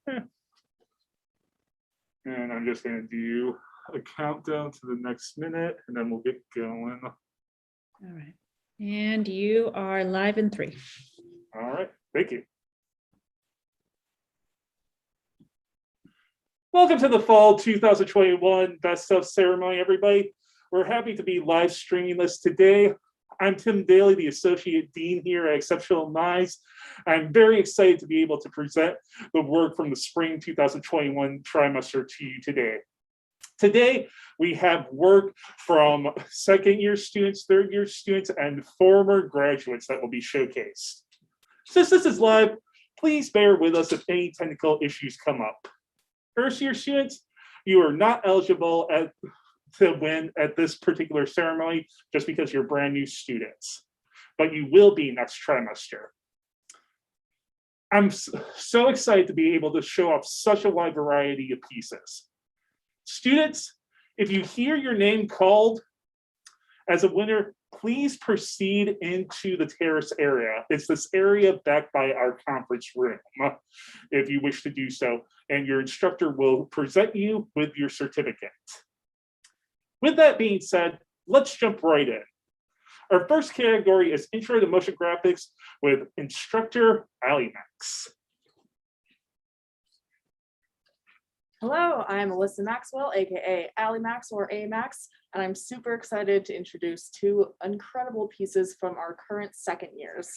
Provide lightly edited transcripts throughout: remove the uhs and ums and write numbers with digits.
And I'm just going to do a countdown to the next minute, and then we'll get going. All right. And you are live in 3. All right. Thank you. Welcome to the Fall 2021 Best of Ceremony, everybody. We're happy to be live streaming this today. I'm Tim Daly, the Associate Dean here at Exceptional Minds. I'm very excited to be able to present the work from the Spring 2021 trimester to you today. Today, we have work from second-year students, third-year students, and former graduates that will be showcased. Since this is live, please bear with us if any technical issues come up. First-year students, you are not eligible to win at this particular ceremony just because you're brand new students, but you will be next trimester. I'm so excited to be able to show off such a wide variety of pieces. Students, if you hear your name called as a winner, please proceed into the terrace area. It's this area back by our conference room, if you wish to do so, and your instructor will present you with your certificate. With that being said, let's jump right in. Our first category is Intro to Motion Graphics with instructor Ali Max. Hello, I'm Alyssa Maxwell, aka Ali Max or A Max, and I'm super excited to introduce 2 incredible pieces from our current second years.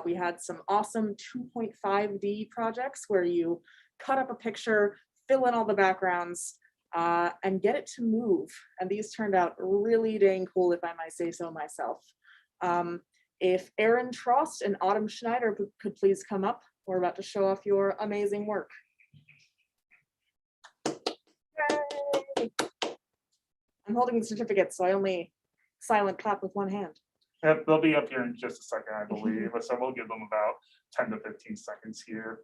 We had some awesome 2.5D projects where you cut up a picture, fill in all the backgrounds, and get it to move. And these turned out really dang cool, if I might say so myself. If Erin Trost and Autumn Schneider could please come up, we're about to show off your amazing work. Yay! I'm holding the certificate, so I only silent clap with one hand. Yep, they'll be up here in just a second, I believe. So we'll give them about 10 to 15 seconds here.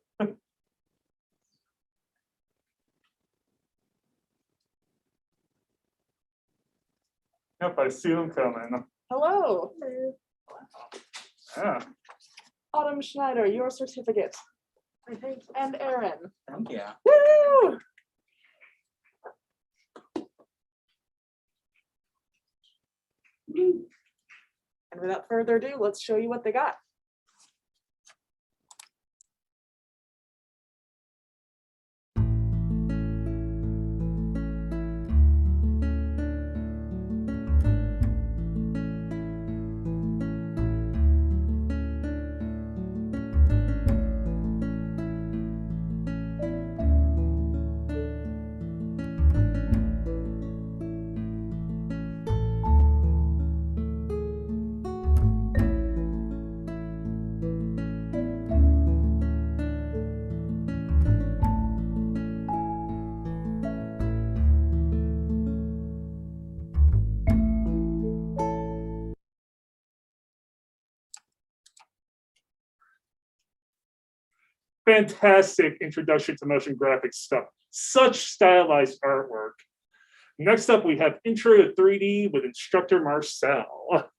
Yep, I see them coming. Hello. Yeah. Autumn Schneider, your certificate. And Erin. Thank you. Woo! And without further ado, let's show you what they got. Fantastic introduction to motion graphics stuff. Such stylized artwork. Next up, we have Intro to 3D with instructor Marcel.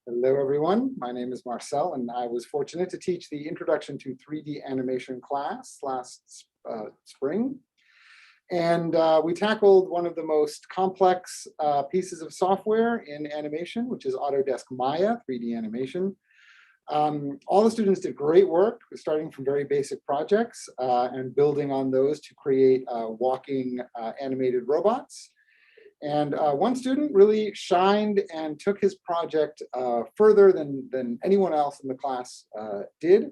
Hello, everyone. My name is Marcel, and I was fortunate to teach the Introduction to 3D Animation class last spring. And we tackled one of the most complex pieces of software in animation, which is Autodesk Maya 3D animation. All the students did great work, starting from very basic projects and building on those to create walking animated robots. And one student really shined and took his project further than anyone else in the class did.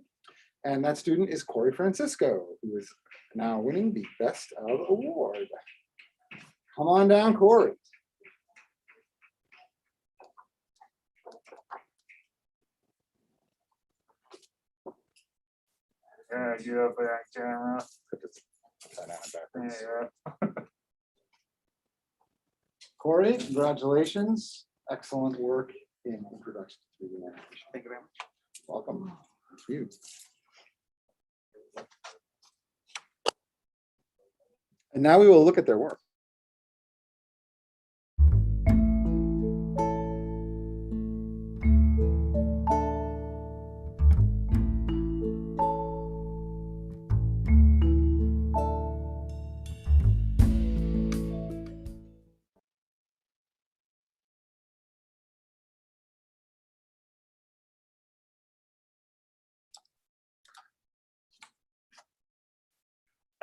And that student is Corey Francisco, who is now winning the Best of Award. Come on down, Corey. Yeah, get up that camera. Yeah. Corey, congratulations. Excellent work in Introduction to 3D Animation. Thank you very much. Welcome. Thank you. And now we will look at their work.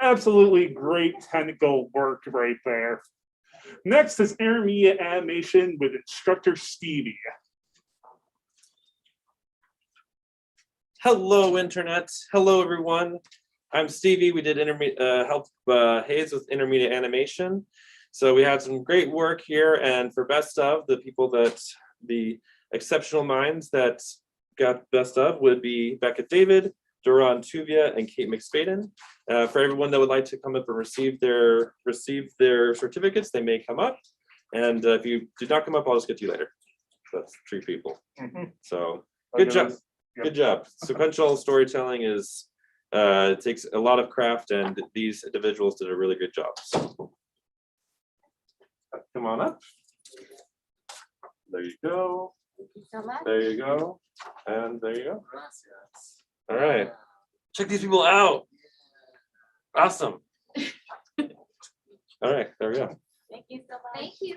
Absolutely great technical work right there. Next is intermediate animation with instructor Stevie. Hello, Internet. Hello, everyone. I'm Stevie. We did help Hayes with intermediate animation. So we had some great work here, and for best of, the exceptional minds that got best of would be Becca David, Duran Tuvia, and Kate McSpaden. For everyone that would like to come up and receive their certificates, they may come up. And if you do not come up, I'll just get to you later. That's 3 people. So good job. Good job. Sequential storytelling takes a lot of craft, and these individuals did a really good job. So come on up. There you go. There you go. And there you go. All right. Check these people out. Awesome. All right, there we go. Thank you so much. Thank you.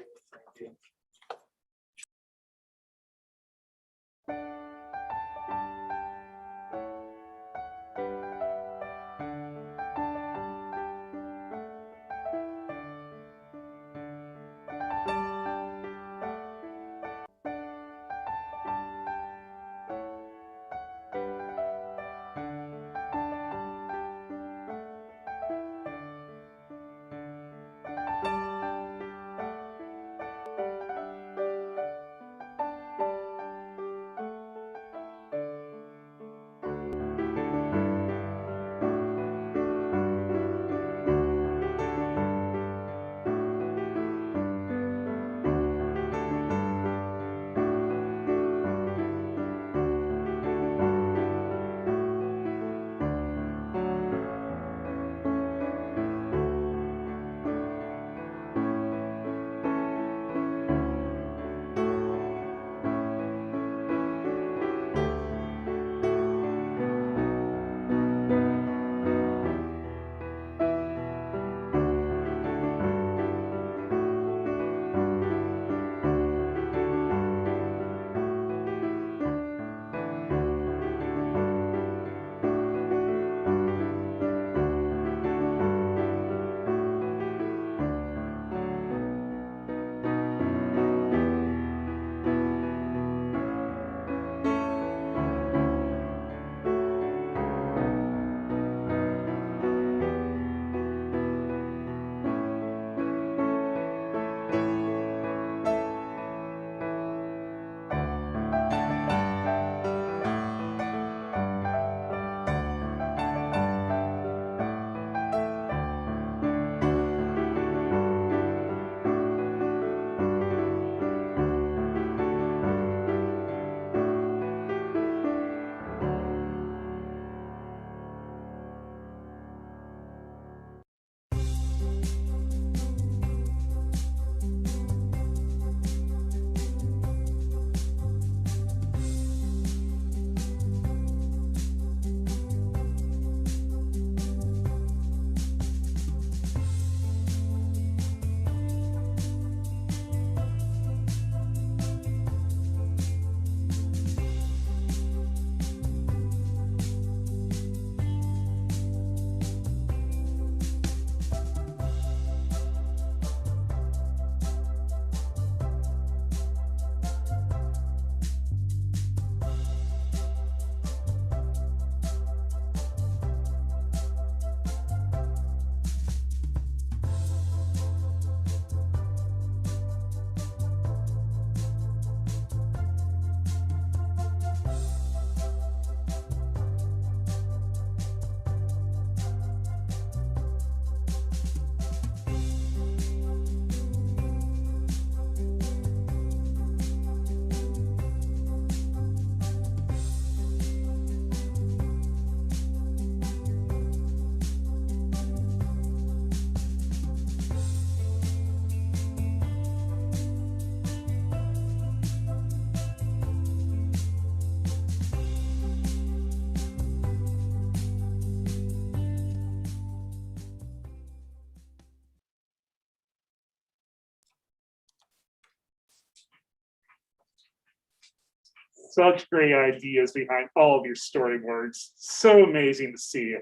Such great ideas behind all of your storyboards. So amazing to see.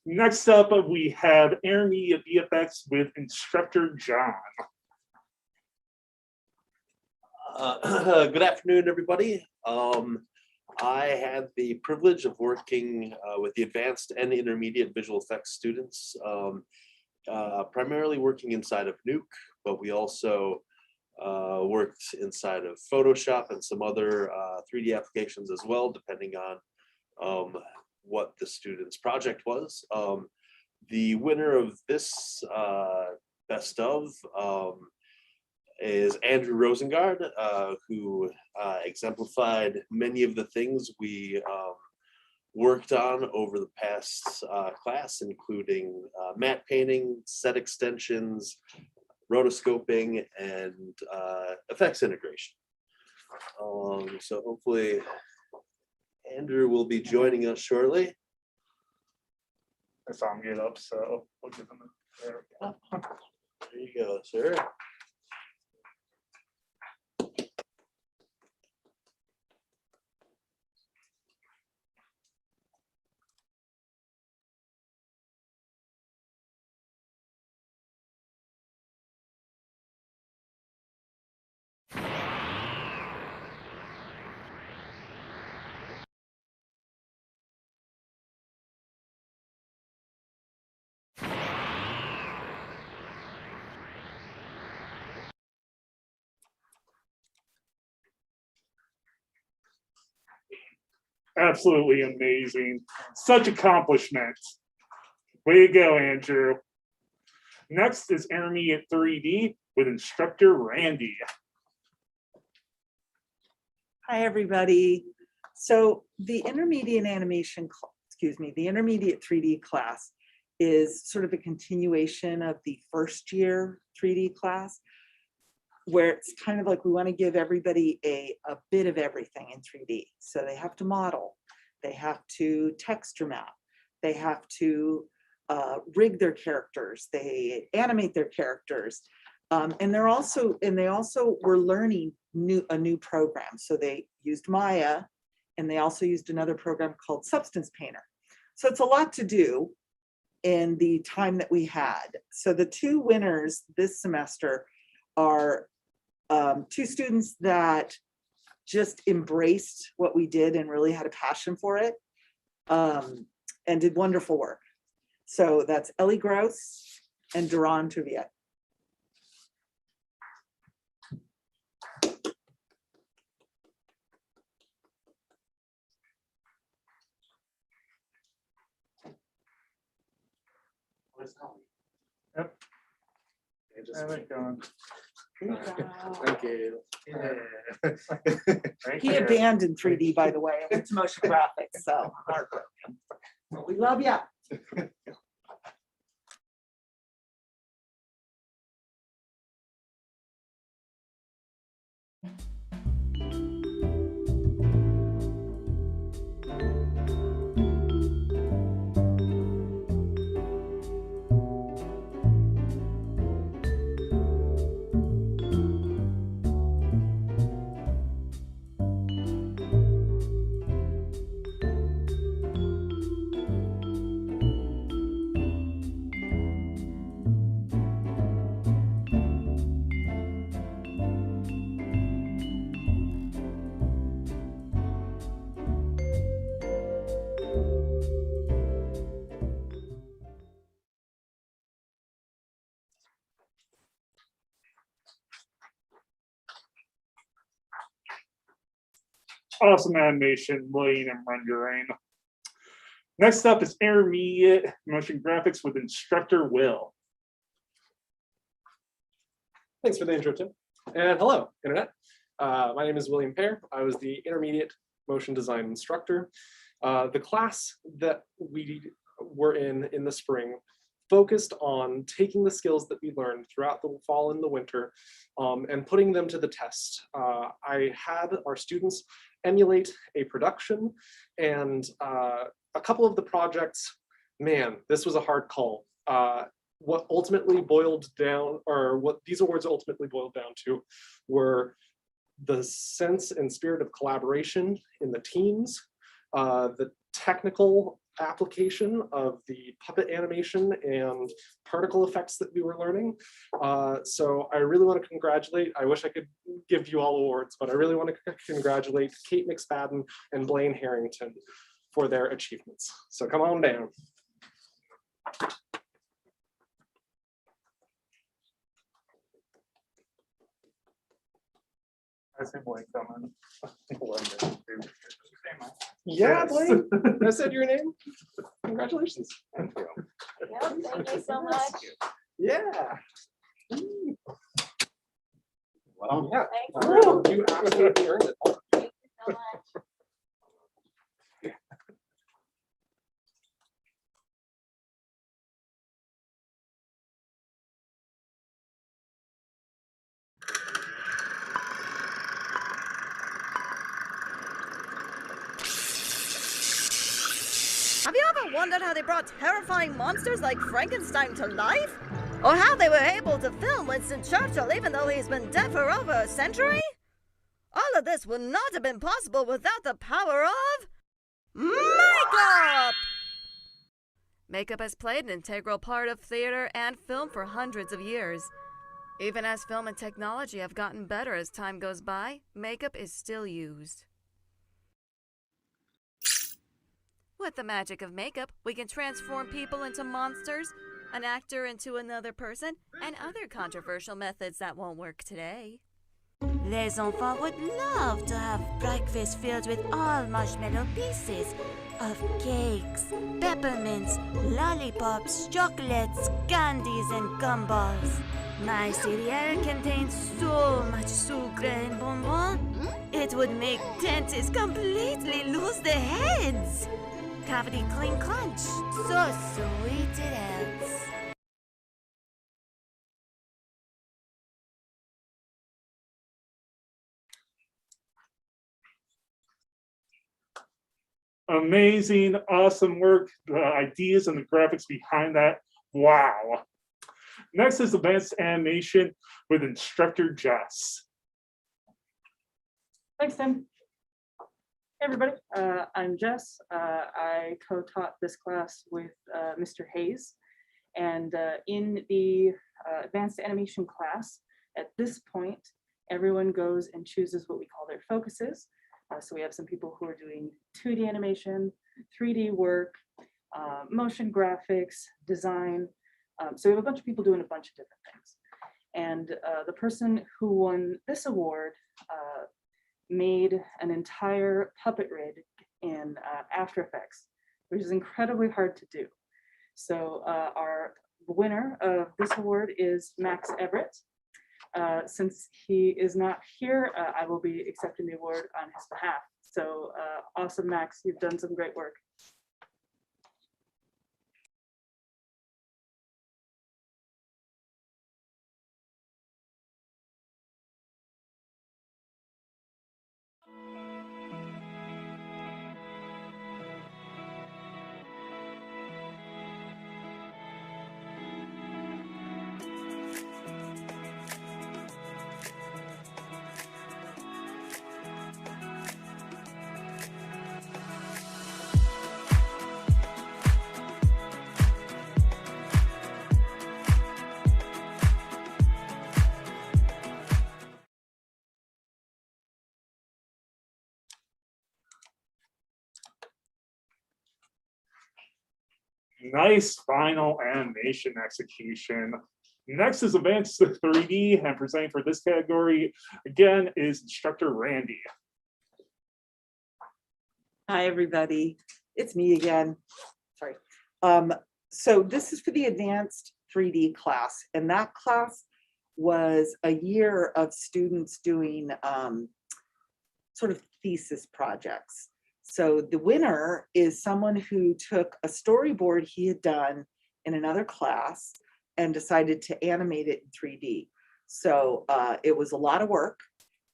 Next up, we have intermediate VFX with instructor John. Good afternoon, everybody. I had the privilege of working with the advanced and intermediate visual effects students, primarily working inside of Nuke, but we also worked inside of Photoshop and some other 3D applications as well, depending on what the student's project was. The winner of this best of is Andrew Rosengard, who exemplified many of the things we worked on over the past class, including matte painting, set extensions, rotoscoping, and effects integration. So hopefully Andrew will be joining us shortly. I saw him get up, so we'll give him a, there we go. There you go, sir. Absolutely amazing. Such accomplishment. Way to go, Andrew. Next is intermediate 3D with instructor Randy. Hi, everybody. So the intermediate animation, the intermediate 3D class is sort of a continuation of the first year 3D class, where it's kind of like we want to give everybody a bit of everything in 3D. So they have to model, they have to texture map, they have to rig their characters, they animate their characters, and they also were learning a new program. So they used Maya, and they also used another program called Substance Painter. So it's a lot to do in the time that we had. So the two winners this semester are two students that just embraced what we did and really had a passion for it, and did wonderful work. So that's Ellie Grouse and Duran Tuviet. Yep. There we go. Thank you. Right He here. abandoned 3D, by the way, and went to motion graphics, so heartbroken. But we love you. Awesome animation, lighting, and rendering. Next up is intermediate motion graphics with instructor Will. Thanks for the intro, Tim. And hello, Internet. My name is William Pear. I was the intermediate motion design instructor. The class that we were in the spring focused on taking the skills that we learned throughout the fall and the winter and putting them to the test. I had our students emulate a production, and a couple of the projects, man, this was a hard call. What ultimately boiled down, or what these awards ultimately boiled down to, were the sense and spirit of collaboration in the teams, the technical application of the puppet animation and particle effects that we were learning. So I really want to congratulate, I wish I could give you all awards, but I really want to congratulate Kate McSpadden and Blaine Harrington for their achievements. So come on down. I think Blake coming. Yeah, Yes. Blaine, I said your name. Congratulations. Thank you. Yep, thank you so much. Yeah. Wow. Yeah. Thank you. You absolutely earned it. Thank you so much. Have you ever wondered how they brought terrifying monsters like Frankenstein to life? Or how they were able to film Winston Churchill even though he's been dead for over a century? All of this would not have been possible without the power of makeup! Makeup has played an integral part of theater and film for hundreds of years. Even as film and technology have gotten better as time goes by, makeup is still used. With the magic of makeup, we can transform people into monsters, an actor into another person, and other controversial methods that won't work today. Les enfants would love to have breakfast filled with all marshmallow pieces of cakes, peppermints, lollipops, chocolates, candies, and gumballs. My cereal contains so much sucre and bonbon, it would make dentists completely lose their heads. Cavity clean crunch, so sweet it ends. Amazing, awesome work. The ideas and the graphics behind that. Wow. Next is advanced animation with instructor Jess. Thanks, Tim. Hey, everybody. I'm Jess. I co-taught this class with Mr. Hayes. And in the advanced animation class, at this point, everyone goes and chooses what we call their focuses. So we have some people who are doing 2D animation, 3D work, motion graphics, design. So we have a bunch of people doing a bunch of different things. And the person who won this award made an entire puppet rig in After Effects, which is incredibly hard to do. So our winner of this award is Max Everett. Since he is not here, I will be accepting the award on his behalf. So awesome, Max, you've done some great work. Nice final animation execution. Next is advanced 3D, and presenting for this category again is instructor Randy. Hi, everybody. It's me again. Sorry. So this is for the advanced 3D class, and that class was a year of students doing sort of thesis projects. So the winner is someone who took a storyboard he had done in another class and decided to animate it in 3D. So it was a lot of work,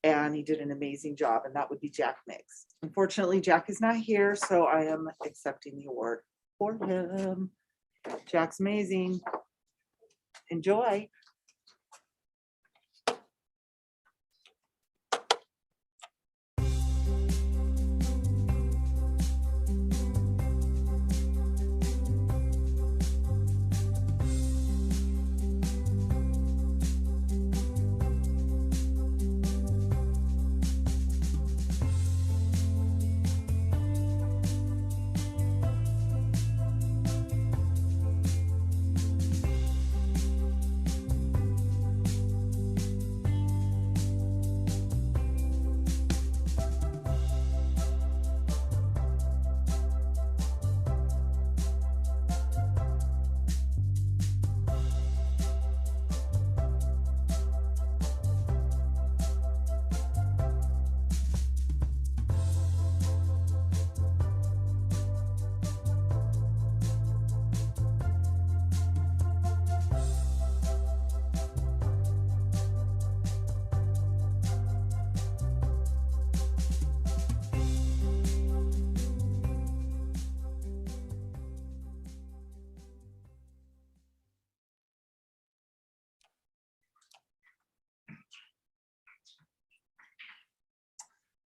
and he did an amazing job, and that would be Jack Miggs. Unfortunately, Jack is not here, so I am accepting the award for him. Jack's amazing. Enjoy.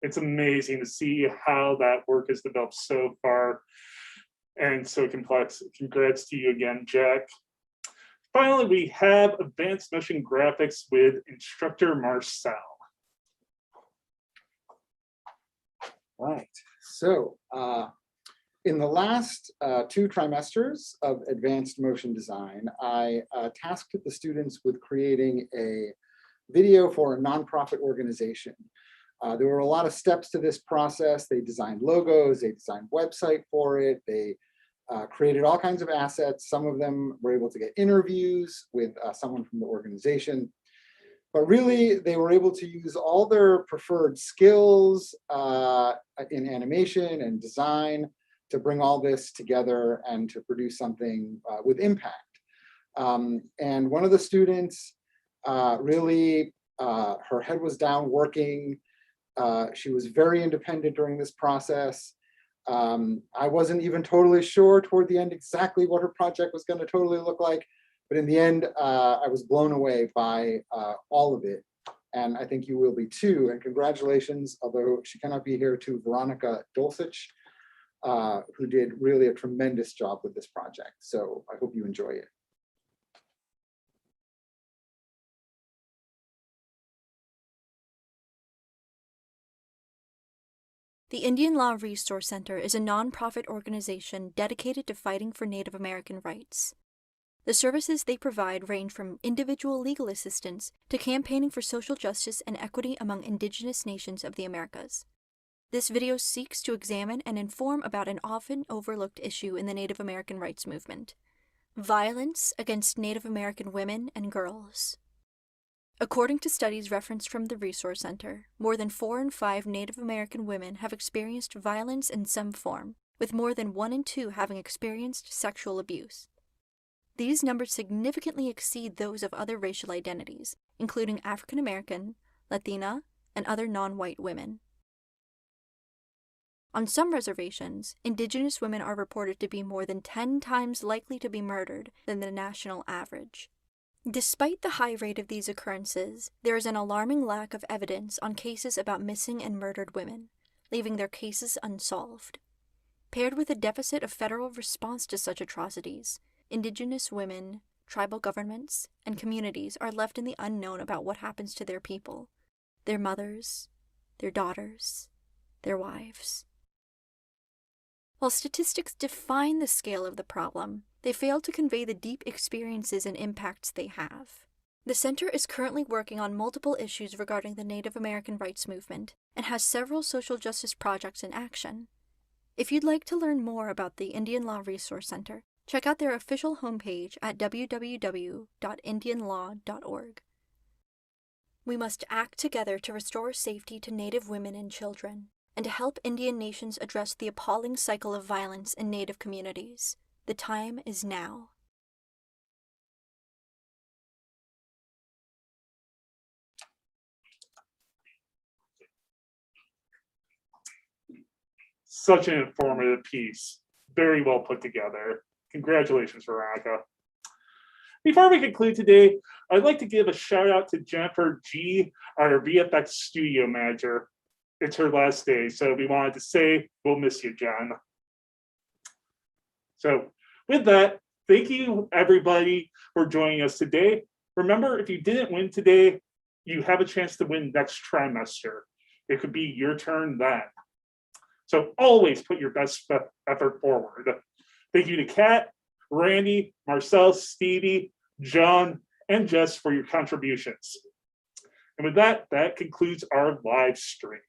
It's amazing to see how that work has developed so far and so complex. Congrats to you again, Jack. Finally, we have advanced motion graphics with instructor Marcel. Right. So in the last 2 trimesters of advanced motion design, I tasked the students with creating a video for a nonprofit organization. There were a lot of steps to this process. They designed logos, they designed website for it, they created all kinds of assets. Some of them were able to get interviews with someone from the organization. But really, they were able to use all their preferred skills in animation and design to bring all this together and to produce something with impact. And one of the students really, her head was down working. She was very independent during this process. I wasn't even totally sure toward the end exactly what her project was going to totally look like. But in the end, I was blown away by all of it. And I think you will be too. And congratulations, although she cannot be here, to Veronica Dulcich, who did really a tremendous job with this project. So I hope you enjoy it. The Indian Law Resource Center is a nonprofit organization dedicated to fighting for Native American rights. The services they provide range from individual legal assistance to campaigning for social justice and equity among Indigenous nations of the Americas. This video seeks to examine and inform about an often overlooked issue in the Native American rights movement: violence against Native American women and girls. According to studies referenced from the Resource Center, more than 4 in 5 Native American women have experienced violence in some form, with more than 1 in 2 having experienced sexual abuse. These numbers significantly exceed those of other racial identities, including African American, Latina, and other non-white women. On some reservations, Indigenous women are reported to be more than 10 times likely to be murdered than the national average. Despite the high rate of these occurrences, there is an alarming lack of evidence on cases about missing and murdered women, leaving their cases unsolved. Paired with a deficit of federal response to such atrocities, Indigenous women, tribal governments, and communities are left in the unknown about what happens to their people, their mothers, their daughters, their wives. While statistics define the scale of the problem, they fail to convey the deep experiences and impacts they have. The center is currently working on multiple issues regarding the Native American rights movement and has several social justice projects in action. If you'd like to learn more about the Indian Law Resource Center, check out their official homepage at www.indianlaw.org. We must act together to restore safety to Native women and children, and to help Indian nations address the appalling cycle of violence in Native communities. The time is now. Such an informative piece. Very well put together. Congratulations, Veronica. Before we conclude today, I'd like to give a shout out to Jennifer G., our VFX studio manager. It's her last day, so we wanted to say we'll miss you, Jen. So with that, thank you everybody for joining us today. Remember, if you didn't win today, you have a chance to win next trimester. It could be your turn then. So always put your best effort forward. Thank you to Kat, Randy, Marcel, Stevie, John, and Jess for your contributions. And with that, that concludes our live stream.